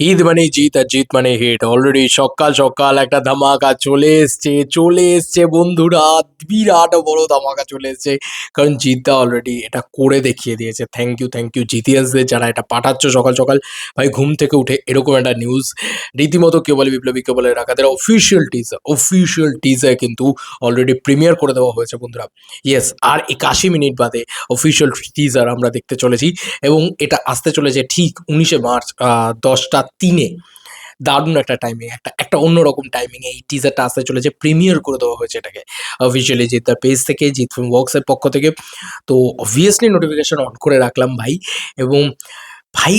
ঈদ মানে জিত আর জিত মানে হিট। অলরেডি সকাল সকাল একটা ধামাকা চলে এসছে বন্ধুরা। বিরাট বড় ধামাকা চলে এসছে। কারণ জিদ্দা অলরেডি এটা করে দেখিয়ে দিয়েছে। থ্যাংক ইউ জিটিএসদের যারা এটা পাঠাচ্ছ সকাল সকাল। ভাই ঘুম থেকে উঠে এরকম একটা নিউজ রীতিমতো কেউ বলে বিপ্লবী কেউ বলে রাখাদের অফিসিয়াল টিজার কিন্তু অলরেডি প্রিমিয়ার করে দেওয়া হয়েছে বন্ধুরা। ইয়েস, আর ৮১ মিনিট বাদে অফিসিয়াল টিজার আমরা দেখতে চলেছি এবং এটা আসতে চলেছে ঠিক ১৯শে মার্চ ১০টা ৩-এ। দারুণ একটা টাইমিং, একটা একটা অন্যরকম টাইমিং এই টিজারটা আসতে চলেছে। প্রিমিয়ার করে দেওয়া হয়েছে এটাকে অফিসিয়ালি জিদ্দার পেজ থেকে, জিত ফিল্ম ওয়ার্কসের পক্ষ থেকে। তো অবভিয়াসলি নোটিফিকেশন অন করে রাখলাম ভাই। এবং ভাই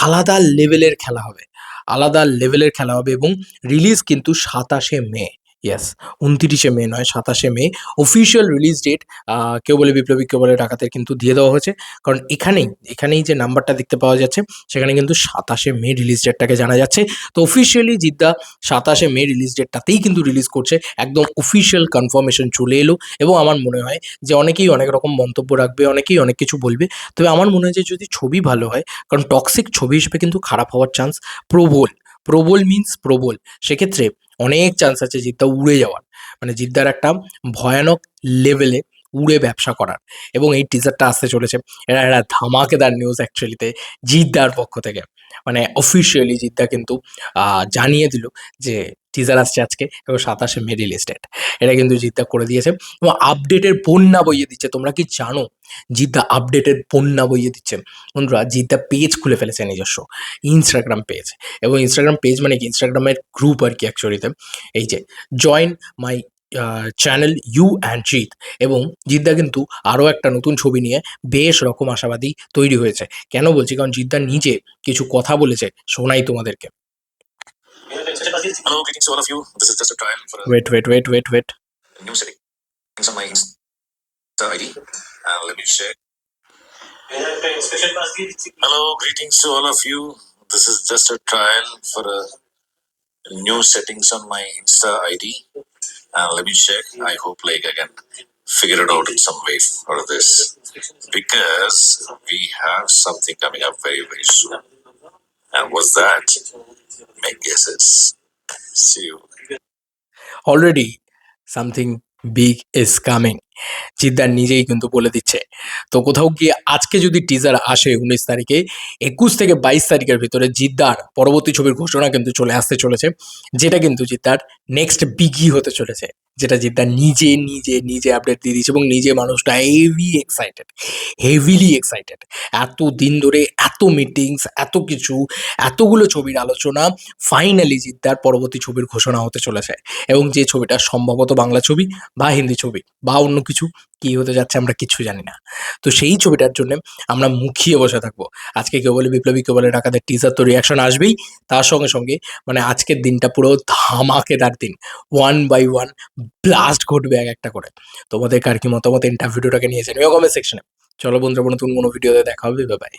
আলাদা লেভেলের খেলা হবে, এবং রিলিজ কিন্তু ২৭শে মে। ইয়েস, ২৯শে মে নয়, ২৭শে মে অফিসিয়াল রিলিজ ডেট। কেউ বলে বিপ্লবী কেউ বলে ডাকাতের কিন্তু দিয়ে দেওয়া হয়েছে। কারণ এখানেই যে নাম্বারটা দেখতে পাওয়া যাচ্ছে সেখানে কিন্তু ২৭শে মে রিলিজ ডেটটাকে জানা যাচ্ছে। তো অফিসিয়ালি জিদ্দা ২৭শে মে রিলিজ ডেটটাতেই কিন্তু রিলিজ করছে। একদম অফিসিয়াল কনফার্মেশন চলে এলো এবং আমার মনে হয় যে অনেকেই অনেক রকম মন্তব্য রাখবে, অনেকেই অনেক কিছু বলবে। তবে আমার মনে হয় যে যদি ছবি ভালো হয়, কারণ টক্সিক ছবি হিসেবে কিন্তু খারাপ হওয়ার চান্স প্রবল। প্রবল মিন্স প্রবল। সেক্ষেত্রে অনেক চান্স আছে জিদ্দা উড়ে যাওয়ার। মানে জিদ্দার একটা ভয়ানক লেভেলে উড়ে ব্যবসা করার। এবং এই টিজারটা আসতে চলেছে। এটা একটা ধামাকেদার নিউজ অ্যাকচুয়ালিতে জিদ্দার পক্ষ থেকে। মানে অফিসিয়ালি জিদ্দা কিন্তু জানিয়ে দিল যে টিজার আসছে আজকে এবং ২৭শে মে রিলিজ ডেট। এটা কিন্তু জিদ্দা করে দিয়েছে এবং আপডেটের বন্যা বইয়ে দিচ্ছে। তোমরা কি জানো জিদ্দা আপডেটের বন্যা বইয়ে দিচ্ছে? বন্ধুরা জিদ্দা পেজ খুলে ফেলেছে নিজস্ব, ইনস্টাগ্রাম পেজ। এবং ইনস্টাগ্রাম পেজ মানে কি, ইনস্টাগ্রামের গ্রুপ আর কি অ্যাকচুয়ালিতে। এই যে join my channel you and Jeet. এবং জিদ্দা কিন্তু আরও একটা নতুন ছবি নিয়ে বেশ রকম আশাবাদী তৈরি হয়েছে। কেন বলছি? কারণ জিদ্দা নিজে কিছু কথা বলেছে, শোনাই তোমাদেরকে। Hello, greetings to all of you. This is just a trial for a wait. new settings on my Insta ID. Let me check. Hello, greetings to all of you. This is just a trial for a new settings on my Insta ID. Let me check. I hope like I can figure it out in some way for this because we have something coming up very very soon. And what's that? Make guesses. See you. Already something big is coming. জিদ্দার নিজেই কিন্তু বলে দিচ্ছে। তো কোথাও গিয়ে আজকে যদি টিজার আসে ১৯ তারিখে, ২১ থেকে ২২ তারিখের ভিতরে জিদ্দার পরবর্তী ছবির ঘোষণা কিন্তু চলে আসতে চলেছে। যেটা কিন্তু জিদ্দার নেক্সট বিগই হতে চলেছে। যেটা জিদ্দা নিজে আপডেট দিয়ে দিয়েছে এবং নিজে মানুষটা হেভিলি এক্সাইটেড। এত দিন ধরে এত মিটিংস, এত কিছু, এতগুলো ছবির আলোচনা, ফাইনালি জিদ্দার পরবর্তী ছবির ঘোষণা হতে চলেছে। এবং যে ছবিটা সম্ভবত বাংলা ছবি বা হিন্দি ছবি বা অন্য কিছু, কি হতে যাচ্ছে আমরা কিচ্ছু জানি না। তো সেই ছবিটার জন্যে আমরা মুখিয়ে বসে থাকবো। আজকে কেউ বলে বিপ্লবী, কেউ বলে ডাকাতের টিজার, তো রিঅ্যাকশন আসবেই। তার সঙ্গে মানে আজকের দিনটা পুরো ধামাকেদার দিন। 1 বাই 1 ব্লাস্ট ঘটবে একটা করে। তোমাদের কার কি মতামত ভিডিওটাকে নিয়ে জানিও কমেন্ট সেকশনে। চলো বন্ধুরা, নতুন কোনো ভিডিওতে দেখা হবে। Bye bye.